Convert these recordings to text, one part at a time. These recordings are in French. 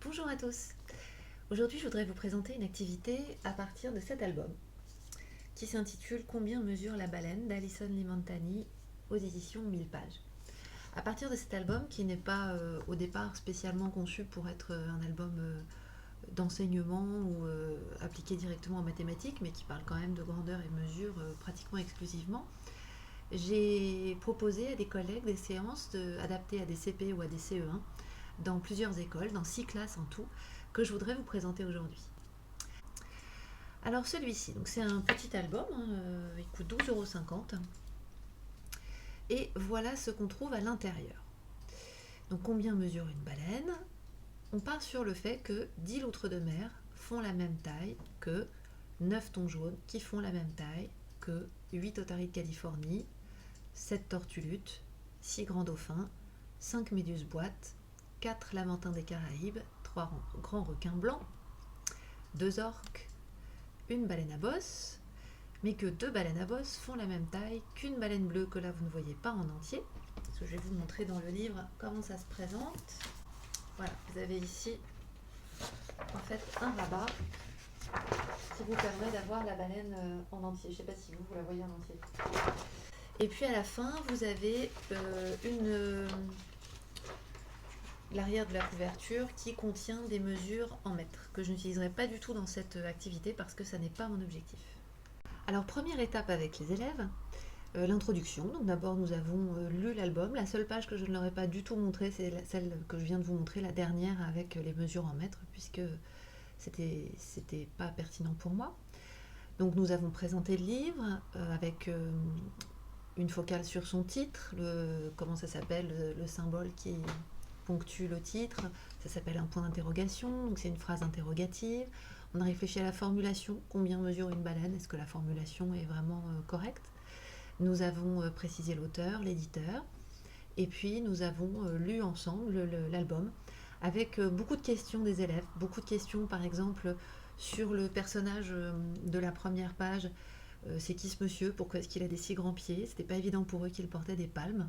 Bonjour à tous. Aujourd'hui, je voudrais vous présenter une activité à partir de cet album qui s'intitule Combien mesure la baleine d'Alison Limentani aux éditions 1000 pages. À partir de cet album qui n'est pas au départ spécialement conçu pour être un album d'enseignement ou appliqué directement en mathématiques, mais qui parle quand même de grandeur et mesure pratiquement exclusivement, j'ai proposé à des collègues des séances adaptées à des CP ou à des CE1 dans plusieurs écoles, dans 6 classes en tout, que je voudrais vous présenter aujourd'hui. Alors celui-ci, donc c'est un petit album, il coûte 12,50 € et voilà ce qu'on trouve à l'intérieur. Donc combien mesure une baleine? On part sur le fait que 10 loutres de mer font la même taille que 9 thons jaunes qui font la même taille que 8 otaries de Californie, 7 tortues luttes, 6 grands dauphins, 5 méduses boîtes, 4 lamantins des Caraïbes, 3 grands requins blancs, 2 orques, une baleine à bosse, mais que 2 baleines à bosse font la même taille qu'une baleine bleue que là vous ne voyez pas en entier. Parce que je vais vous montrer dans le livre comment ça se présente. Voilà, vous avez ici en fait un rabat qui vous permet d'avoir la baleine en entier. Je ne sais pas si vous la voyez en entier. Et puis à la fin, vous avez l'arrière de la couverture qui contient des mesures en mètres que je n'utiliserai pas du tout dans cette activité parce que ça n'est pas mon objectif. Alors première étape avec les élèves, l'introduction. Donc d'abord nous avons lu l'album. La seule page que je ne leur ai pas du tout montrée, c'est celle que je viens de vous montrer, la dernière avec les mesures en mètres, puisque c'était pas pertinent pour moi. Donc nous avons présenté le livre avec une focale sur son titre, comment ça s'appelle, le symbole qui ponctue le titre, ça s'appelle un point d'interrogation, donc c'est une phrase interrogative. On a réfléchi à la formulation, combien mesure une baleine, est-ce que la formulation est vraiment correcte? Nous avons précisé l'auteur, l'éditeur, et puis nous avons lu ensemble l'album avec beaucoup de questions des élèves, beaucoup de questions par exemple sur le personnage de la première page. C'est qui ce monsieur? Pourquoi est-ce qu'il a des si grands pieds? C'était pas évident pour eux qu'il portait des palmes.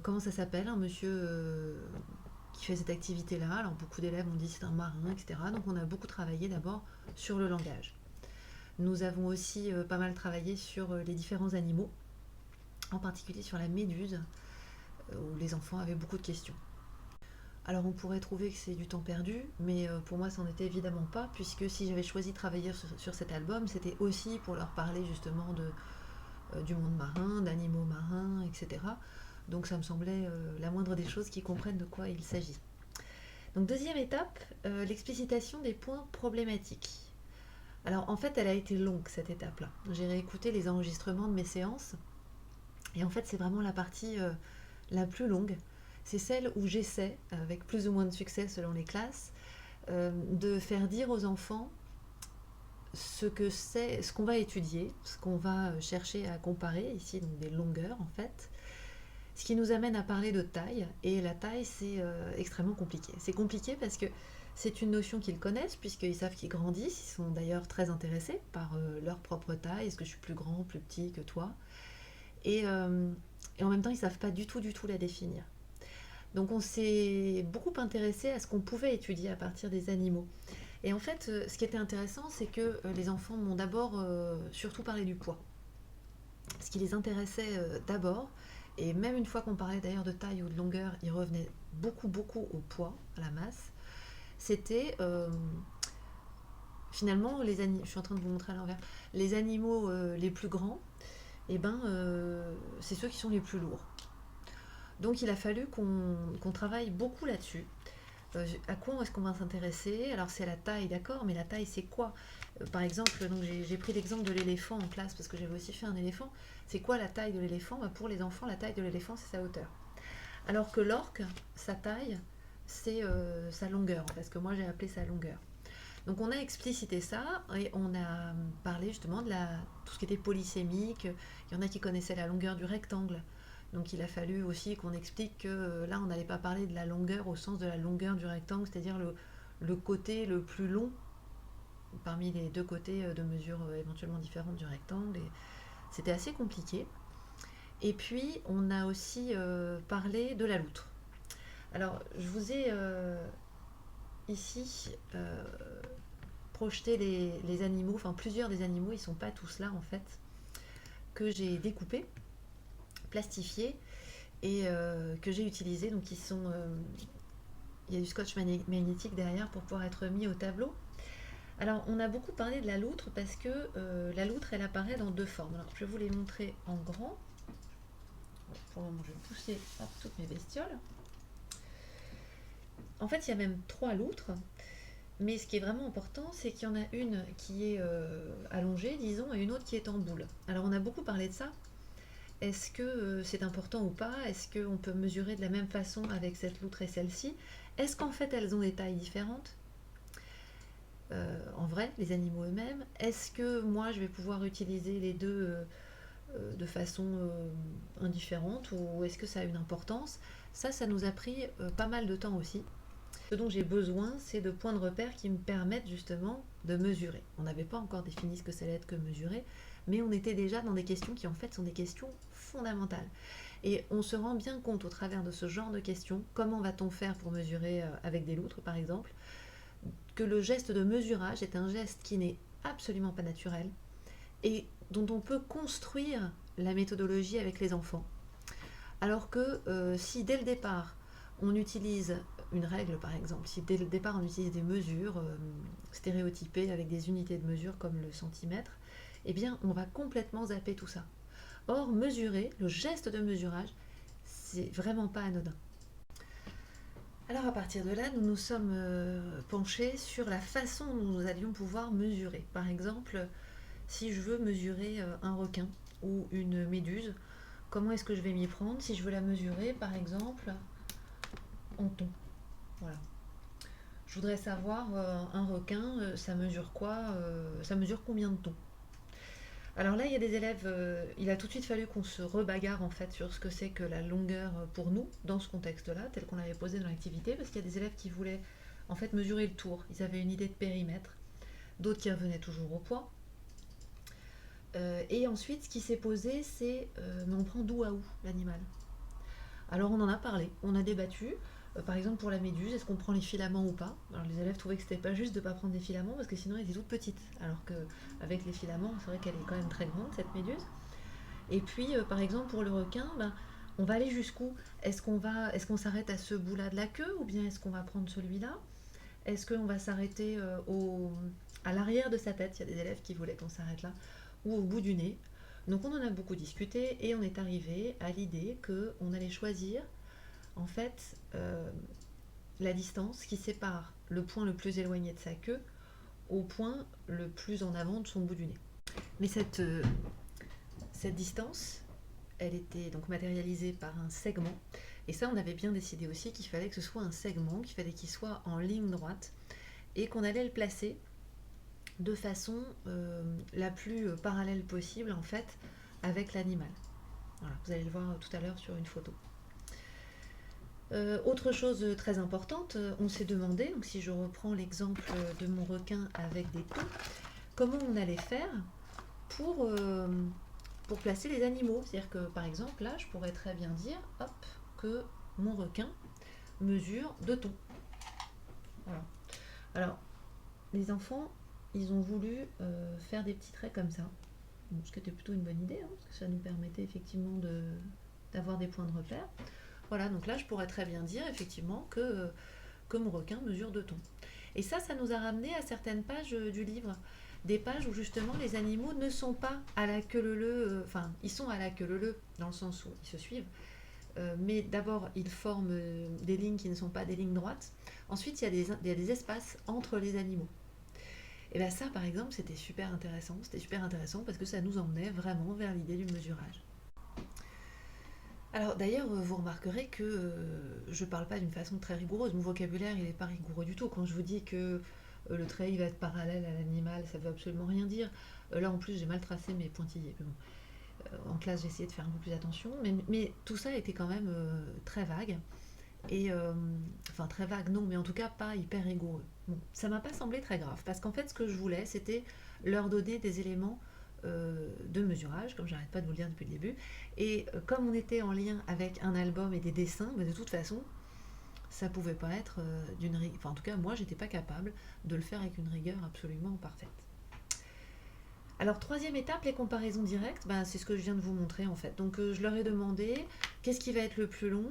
Comment ça s'appelle, un monsieur qui fait cette activité-là? Alors beaucoup d'élèves ont dit c'est un marin, etc. Donc on a beaucoup travaillé d'abord sur le langage. Nous avons aussi pas mal travaillé sur les différents animaux, en particulier sur la méduse, où les enfants avaient beaucoup de questions. Alors on pourrait trouver que c'est du temps perdu, mais pour moi ça n'en était évidemment pas, puisque si j'avais choisi de travailler sur cet album, c'était aussi pour leur parler justement du monde marin, d'animaux marins, etc. Donc ça me semblait la moindre des choses qu'ils comprennent de quoi il s'agit. Donc deuxième étape, l'explicitation des points problématiques. Alors en fait elle a été longue cette étape-là. J'ai réécouté les enregistrements de mes séances, et en fait c'est vraiment la partie la plus longue. C'est celle où j'essaie, avec plus ou moins de succès selon les classes, de faire dire aux enfants ce qu'on va étudier, ce qu'on va chercher à comparer, ici donc des longueurs en fait, ce qui nous amène à parler de taille, et la taille c'est extrêmement compliqué. C'est compliqué parce que c'est une notion qu'ils connaissent, puisqu'ils savent qu'ils grandissent, ils sont d'ailleurs très intéressés par leur propre taille, est-ce que je suis plus grand, plus petit que toi, et en même temps ils ne savent pas du tout la définir. Donc on s'est beaucoup intéressé à ce qu'on pouvait étudier à partir des animaux. Et en fait, ce qui était intéressant, c'est que les enfants m'ont d'abord surtout parlé du poids. Ce qui les intéressait d'abord, et même une fois qu'on parlait d'ailleurs de taille ou de longueur, ils revenaient beaucoup au poids, à la masse. C'était finalement, je suis en train de vous montrer à l'envers, les animaux les plus grands, c'est ceux qui sont les plus lourds. Donc il a fallu qu'on travaille beaucoup là-dessus. À quoi est-ce qu'on va s'intéresser? Alors c'est la taille, d'accord, mais la taille c'est quoi? Par exemple, donc j'ai pris l'exemple de l'éléphant en classe parce que j'avais aussi fait un éléphant. C'est quoi la taille de l'éléphant? Pour les enfants, la taille de l'éléphant c'est sa hauteur. Alors que l'orque, sa taille, c'est sa longueur, parce que moi j'ai appelé sa longueur. Donc on a explicité ça et on a parlé justement de tout ce qui était polysémique. Il y en a qui connaissaient la longueur du rectangle. Donc il a fallu aussi qu'on explique que là on n'allait pas parler de la longueur au sens de la longueur du rectangle, c'est-à-dire le côté le plus long parmi les deux côtés de mesure éventuellement différentes du rectangle. Et c'était assez compliqué. Et puis on a aussi parlé de la loutre. Alors je vous ai ici projeter les animaux, enfin plusieurs des animaux, ils ne sont pas tous là en fait, que j'ai découpés, plastifiés et que j'ai utilisés. Donc il y a du scotch magnétique derrière pour pouvoir être mis au tableau. Alors on a beaucoup parlé de la loutre parce que la loutre elle apparaît dans deux formes. Alors je vais vous les montrer en grand. Pour le moment je vais pousser toutes mes bestioles. En fait il y a même 3 loutres. Mais ce qui est vraiment important, c'est qu'il y en a une qui est allongée, disons, et une autre qui est en boule. Alors on a beaucoup parlé de ça. Est-ce que c'est important ou pas? Est-ce qu'on peut mesurer de la même façon avec cette loutre et celle-ci? Est-ce qu'en fait elles ont des tailles différentes? En vrai, les animaux eux-mêmes. Est-ce que moi je vais pouvoir utiliser les deux de façon indifférente ou est-ce que ça a une importance? Ça nous a pris pas mal de temps aussi. Ce dont j'ai besoin, c'est de points de repère qui me permettent justement de mesurer. On n'avait pas encore défini ce que ça allait être que mesurer, mais on était déjà dans des questions qui en fait sont des questions fondamentales. Et on se rend bien compte au travers de ce genre de questions, comment va-t-on faire pour mesurer avec des loutres par exemple, que le geste de mesurage est un geste qui n'est absolument pas naturel et dont on peut construire la méthodologie avec les enfants. Alors que si dès le départ on utilise une règle par exemple, si dès le départ on utilise des mesures stéréotypées avec des unités de mesure comme le centimètre, eh bien on va complètement zapper tout ça. Or, mesurer, le geste de mesurage, c'est vraiment pas anodin. Alors à partir de là, nous nous sommes penchés sur la façon dont nous allions pouvoir mesurer. Par exemple, si je veux mesurer un requin ou une méduse, comment est-ce que je vais m'y prendre si je veux la mesurer par exemple en thon? Voilà. Je voudrais savoir un requin, ça mesure quoi? Ça mesure combien de thon? Alors là, il y a des élèves, il a tout de suite fallu qu'on se rebagarre en fait sur ce que c'est que la longueur pour nous, dans ce contexte-là, tel qu'on l'avait posé dans l'activité, parce qu'il y a des élèves qui voulaient en fait mesurer le tour. Ils avaient une idée de périmètre, d'autres qui revenaient toujours au poids. Et ensuite, ce qui s'est posé, c'est mais on prend d'où à où l'animal? Alors on en a parlé, on a débattu. Par exemple pour la méduse, est-ce qu'on prend les filaments ou pas? Alors les élèves trouvaient que c'était pas juste de ne pas prendre des filaments parce que sinon elle était toute petite. Alors qu'avec les filaments, c'est vrai qu'elle est quand même très grande cette méduse. Et puis par exemple pour le requin, on va aller jusqu'où? Est-ce qu'on s'arrête à ce bout-là de la queue ou bien est-ce qu'on va prendre celui-là? Est-ce qu'on va s'arrêter à l'arrière de sa tête? Il y a des élèves qui voulaient qu'on s'arrête là. Ou au bout du nez. Donc on en a beaucoup discuté et on est arrivé à l'idée qu'on allait choisir en fait la distance qui sépare le point le plus éloigné de sa queue au point le plus en avant de son bout du nez. Mais cette distance, elle était donc matérialisée par un segment. Et ça, on avait bien décidé aussi qu'il fallait que ce soit un segment, qu'il fallait qu'il soit en ligne droite et qu'on allait le placer de façon la plus parallèle possible en fait avec l'animal. Voilà, vous allez le voir tout à l'heure sur une photo. Autre chose très importante, on s'est demandé, donc si je reprends l'exemple de mon requin avec des thons, comment on allait faire pour placer les animaux. C'est-à-dire que par exemple là, je pourrais très bien dire hop, que mon requin mesure 2 tons. Voilà. Alors, les enfants, ils ont voulu faire des petits traits comme ça. Donc, ce qui était plutôt une bonne idée, hein, parce que ça nous permettait effectivement d'avoir des points de repère. Voilà, donc là, je pourrais très bien dire effectivement que mon requin mesure 2 tons. Et ça nous a ramené à certaines pages du livre. Des pages où justement les animaux ne sont pas à la queue leu-leu, enfin, ils sont à la queue leu-leu, dans le sens où ils se suivent. Mais d'abord, ils forment des lignes qui ne sont pas des lignes droites. Ensuite, il y a des espaces entre les animaux. Et bien ça, par exemple, c'était super intéressant. C'était super intéressant parce que ça nous emmenait vraiment vers l'idée du mesurage. Alors d'ailleurs, vous remarquerez que je ne parle pas d'une façon très rigoureuse. Mon vocabulaire, il n'est pas rigoureux du tout. Quand je vous dis que le trait il va être parallèle à l'animal, ça ne veut absolument rien dire. Là, en plus, j'ai mal tracé mes pointillés. Mais bon, en classe, j'ai essayé de faire un peu plus attention. Mais tout ça était quand même très vague. Et enfin, très vague, non, mais en tout cas pas hyper rigoureux. Bon, ça m'a pas semblé très grave, parce qu'en fait, ce que je voulais, c'était leur donner des éléments de mesurage, comme j'arrête pas de vous le dire depuis le début. Et comme on était en lien avec un album et des dessins, de toute façon, ça pouvait pas être d'une rigueur. Enfin, en tout cas, moi, j'étais pas capable de le faire avec une rigueur absolument parfaite. Alors, troisième étape, les comparaisons directes, ben, c'est ce que je viens de vous montrer en fait. Donc, je leur ai demandé qu'est-ce qui va être le plus long.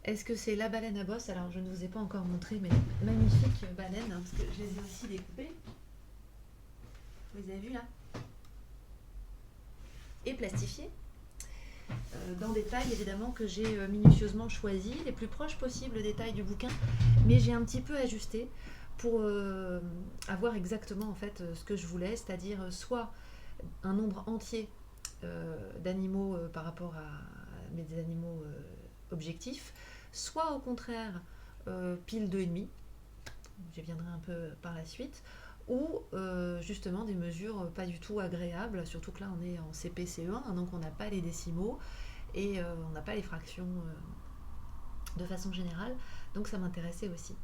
Est-ce que c'est la baleine à bosse? Alors, je ne vous ai pas encore montré mes magnifiques baleines, hein, parce que je les ai aussi découpées. Vous les avez vues là? Et plastifiées. Dans des tailles évidemment que j'ai minutieusement choisies, les plus proches possibles des tailles du bouquin, mais j'ai un petit peu ajusté pour avoir exactement en fait ce que je voulais, c'est-à-dire soit un nombre entier d'animaux par rapport à mes animaux objectifs, soit au contraire pile 2,5, j'y viendrai un peu par la suite, ou justement des mesures pas du tout agréables, surtout que là on est en CP-CE1, donc on n'a pas les décimaux et on n'a pas les fractions de façon générale, donc ça m'intéressait aussi.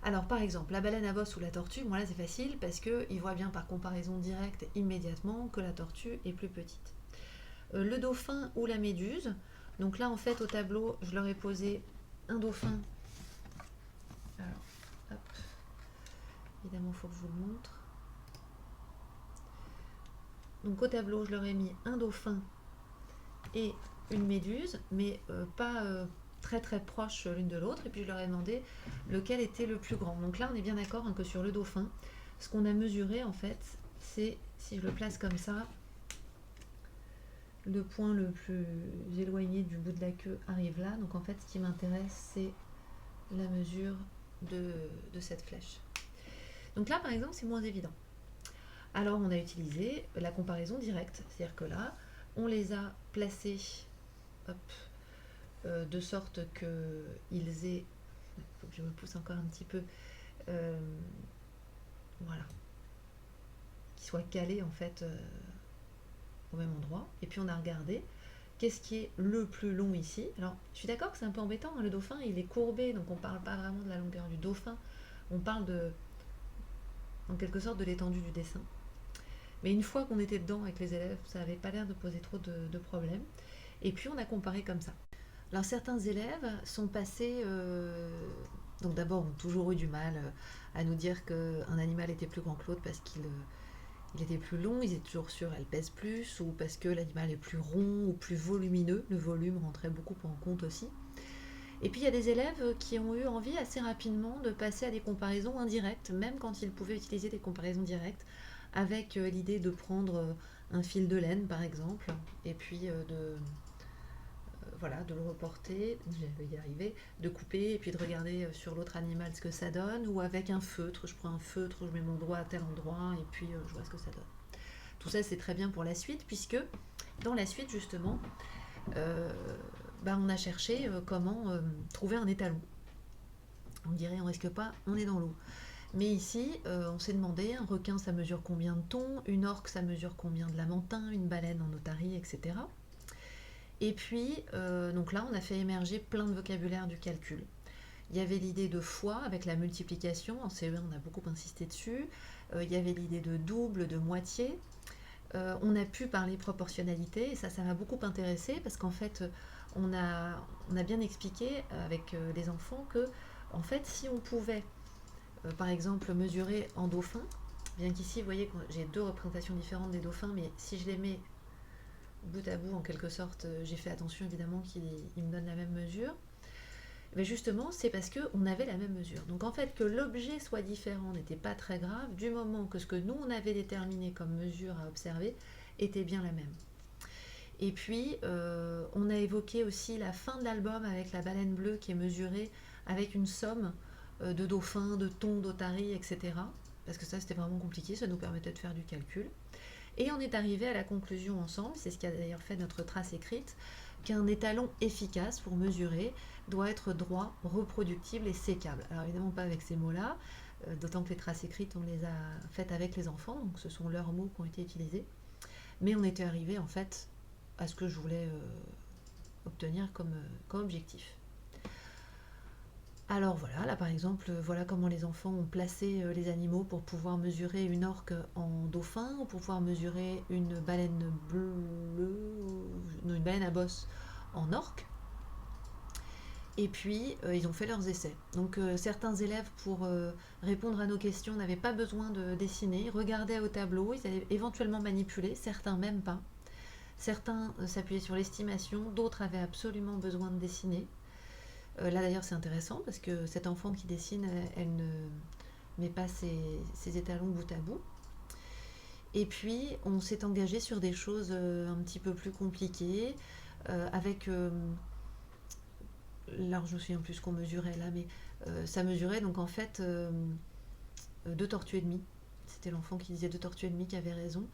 Alors par exemple, la baleine à bosse ou la tortue, moi là c'est facile parce qu'ils voient bien par comparaison directe immédiatement que la tortue est plus petite. Le dauphin ou la méduse, donc là en fait au tableau je leur ai posé un dauphin. Alors, hop. Évidemment il faut que je vous le montre. Donc au tableau je leur ai mis un dauphin et une méduse, mais pas très très proches l'une de l'autre, et puis je leur ai demandé lequel était le plus grand. Donc là on est bien d'accord hein, que sur le dauphin, ce qu'on a mesuré en fait, c'est, si je le place comme ça, le point le plus éloigné du bout de la queue arrive là, donc en fait ce qui m'intéresse c'est la mesure de cette flèche. Donc là par exemple c'est moins évident. Alors on a utilisé la comparaison directe, c'est-à-dire que là on les a placés hop, de sorte qu'ils aient, il faut que je me pousse encore un petit peu, voilà, qu'ils soient calés en fait au même endroit. Et puis on a regardé qu'est-ce qui est le plus long ici. Alors je suis d'accord que c'est un peu embêtant, hein, le dauphin il est courbé, donc on ne parle pas vraiment de la longueur du dauphin, on parle en quelque sorte de l'étendue du dessin. Mais une fois qu'on était dedans avec les élèves, ça n'avait pas l'air de poser trop de problèmes. Et puis on a comparé comme ça. Alors certains élèves sont passés, donc d'abord ont toujours eu du mal à nous dire qu'un animal était plus grand que l'autre parce qu'il était plus long, ils étaient toujours sûrs qu'elle pèse plus, ou parce que l'animal est plus rond ou plus volumineux, le volume rentrait beaucoup en compte aussi. Et puis il y a des élèves qui ont eu envie assez rapidement de passer à des comparaisons indirectes, même quand ils pouvaient utiliser des comparaisons directes, avec l'idée de prendre un fil de laine par exemple, et puis voilà, de le reporter, je vais y arriver, de couper et puis de regarder sur l'autre animal ce que ça donne, ou avec un feutre, je prends un feutre, je mets mon doigt à tel endroit et puis je vois ce que ça donne. Tout ça c'est très bien pour la suite puisque dans la suite justement, on a cherché comment trouver un étalon. On dirait on risque pas, on est dans l'eau. Mais ici, on s'est demandé, un requin ça mesure combien de thon, une orque ça mesure combien de lamentins, une baleine en otarie, etc. Et puis, donc là, on a fait émerger plein de vocabulaire du calcul. Il y avait l'idée de fois avec la multiplication, en CE1 on a beaucoup insisté dessus. Il y avait l'idée de double, de moitié. On a pu parler proportionnalité, et ça m'a beaucoup intéressé parce qu'en fait, on a bien expliqué avec les enfants que, en fait, si on pouvait, par exemple, mesurer en dauphin, bien qu'ici, vous voyez que j'ai deux représentations différentes des dauphins, mais si je les mets bout à bout en quelque sorte, j'ai fait attention évidemment qu'ils me donnent la même mesure. Mais justement, c'est parce qu'on avait la même mesure. Donc en fait, que l'objet soit différent n'était pas très grave du moment que ce que nous on avait déterminé comme mesure à observer était bien la même. Et puis, on a évoqué aussi la fin de l'album avec la baleine bleue qui est mesurée avec une somme de dauphins, de thons, d'otaries, etc. Parce que ça, c'était vraiment compliqué, ça nous permettait de faire du calcul. Et on est arrivé à la conclusion ensemble, c'est ce qui a d'ailleurs fait notre trace écrite, qu'un étalon efficace pour mesurer doit être droit, reproductible et sécable. Alors évidemment pas avec ces mots-là, d'autant que les traces écrites on les a faites avec les enfants, donc ce sont leurs mots qui ont été utilisés. Mais on était arrivé en fait à ce que je voulais obtenir comme objectif. Alors voilà, là par exemple, voilà comment les enfants ont placé les animaux pour pouvoir mesurer une orque en dauphin, ou pour pouvoir mesurer une baleine bleue, non, une baleine à bosse en orque. Et puis, ils ont fait leurs essais. Donc, certains élèves, pour répondre à nos questions, n'avaient pas besoin de dessiner, regardaient au tableau, ils allaient éventuellement manipuler, certains même pas. Certains s'appuyaient sur l'estimation, d'autres avaient absolument besoin de dessiner. Là d'ailleurs c'est intéressant parce que cette enfant qui dessine, elle ne met pas ses étalons bout à bout. Et puis on s'est engagé sur des choses un petit peu plus compliquées, avec... alors je me souviens plus ce qu'on mesurait là, mais ça mesurait donc en fait 2 tortues et demie. C'était l'enfant qui disait 2 tortues et demie qui avait raison.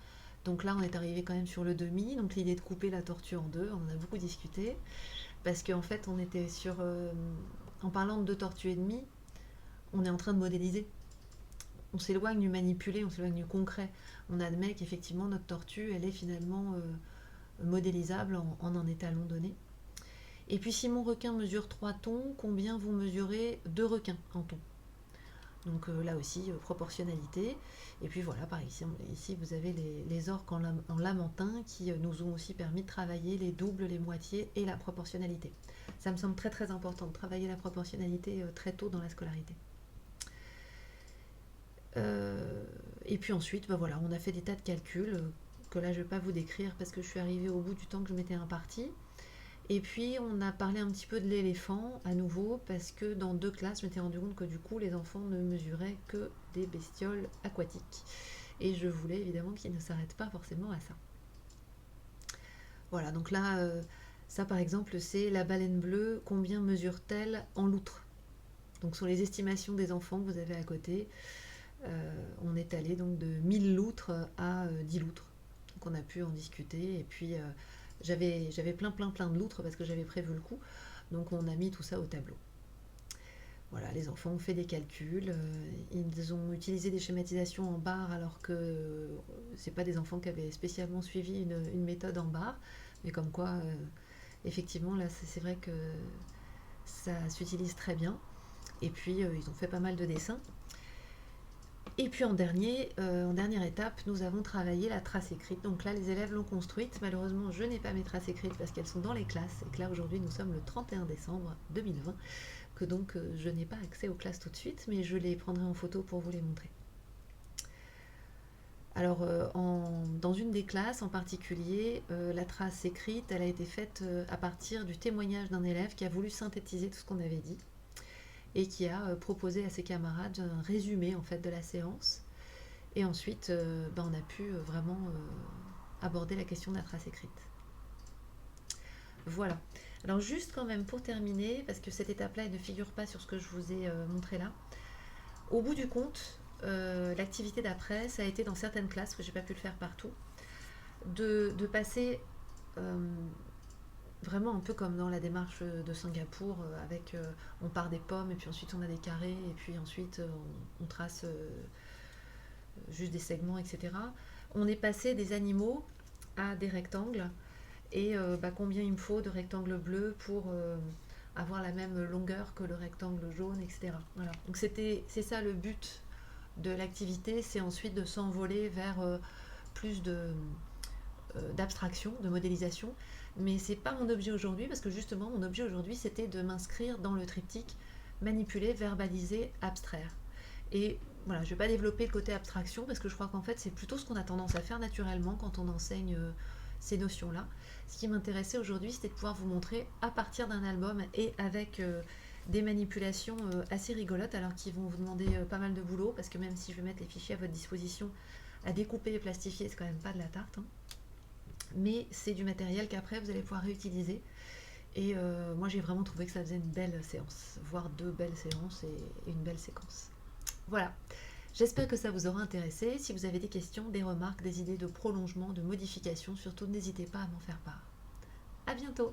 Donc là on est arrivé quand même sur le demi, donc l'idée de couper la tortue en deux, on en a beaucoup discuté. Parce qu'en fait, on était sur. En parlant de 2 tortues et demie, on est en train de modéliser. On s'éloigne du manipulé, on s'éloigne du concret. On admet qu'effectivement, notre tortue, elle est finalement modélisable en étalon donné. Et puis, si mon requin mesure 3 tons, combien vont mesurer 2 requins en tons? Donc là aussi, proportionnalité. Et puis voilà, par ici vous avez les orques en lamentin qui nous ont aussi permis de travailler les doubles, les moitiés et la proportionnalité. Ça me semble très très important de travailler la proportionnalité très tôt dans la scolarité. Et puis ensuite, voilà, on a fait des tas de calculs que là je ne vais pas vous décrire parce que je suis arrivée au bout du temps que je m'étais imparti. Et puis on a parlé un petit peu de l'éléphant à nouveau parce que dans 2 classes je m'étais rendu compte que du coup les enfants ne mesuraient que des bestioles aquatiques. Et je voulais évidemment qu'ils ne s'arrêtent pas forcément à ça. Voilà, donc là, ça par exemple c'est la baleine bleue, combien mesure-t-elle en loutre? Donc sur les estimations des enfants que vous avez à côté, on est allé donc de 1000 loutres à 10 loutres. Donc on a pu en discuter et puis... j'avais plein de loutres parce que j'avais prévu le coup. Donc on a mis tout ça au tableau. Voilà, les enfants ont fait des calculs. Ils ont utilisé des schématisations en barres alors que c'est pas des enfants qui avaient spécialement suivi une méthode en barres. Mais comme quoi, effectivement, là c'est vrai que ça s'utilise très bien. Et puis ils ont fait pas mal de dessins. Et puis en dernière étape, nous avons travaillé la trace écrite. Donc là, les élèves l'ont construite. Malheureusement, je n'ai pas mes traces écrites parce qu'elles sont dans les classes. Et que là, aujourd'hui, nous sommes le 31 décembre 2020. Que donc, je n'ai pas accès aux classes tout de suite, mais je les prendrai en photo pour vous les montrer. Alors, dans une des classes en particulier, la trace écrite, elle a été faite à partir du témoignage d'un élève qui a voulu synthétiser tout ce qu'on avait dit et qui a proposé à ses camarades un résumé en fait de la séance. Et ensuite, on a pu vraiment aborder la question de la trace écrite. Voilà. Alors juste quand même pour terminer, parce que cette étape-là elle ne figure pas sur ce que je vous ai montré là, au bout du compte, l'activité d'après, ça a été dans certaines classes, parce que j'ai pas pu le faire partout, de passer vraiment un peu comme dans la démarche de Singapour, avec on part des pommes et puis ensuite on a des carrés et puis ensuite on trace juste des segments, etc. On est passé des animaux à des rectangles et combien il me faut de rectangles bleus pour avoir la même longueur que le rectangle jaune, etc. Voilà. Donc c'est ça le but de l'activité, c'est ensuite de s'envoler vers plus d'abstraction, de modélisation. Mais c'est pas mon objet aujourd'hui parce que justement mon objet aujourd'hui c'était de m'inscrire dans le triptyque manipuler, verbaliser, abstraire. Et voilà, je vais pas développer le côté abstraction parce que je crois qu'en fait c'est plutôt ce qu'on a tendance à faire naturellement quand on enseigne ces notions-là. Ce qui m'intéressait aujourd'hui c'était de pouvoir vous montrer à partir d'un album et avec des manipulations assez rigolotes alors qui vont vous demander pas mal de boulot parce que même si je vais mettre les fichiers à votre disposition à découper et plastifier, c'est quand même pas de la tarte, hein. Mais c'est du matériel qu'après vous allez pouvoir réutiliser. Et moi j'ai vraiment trouvé que ça faisait une belle séance, voire 2 belles séances et une belle séquence. Voilà, j'espère que ça vous aura intéressé. Si vous avez des questions, des remarques, des idées de prolongement, de modification, surtout n'hésitez pas à m'en faire part. À bientôt!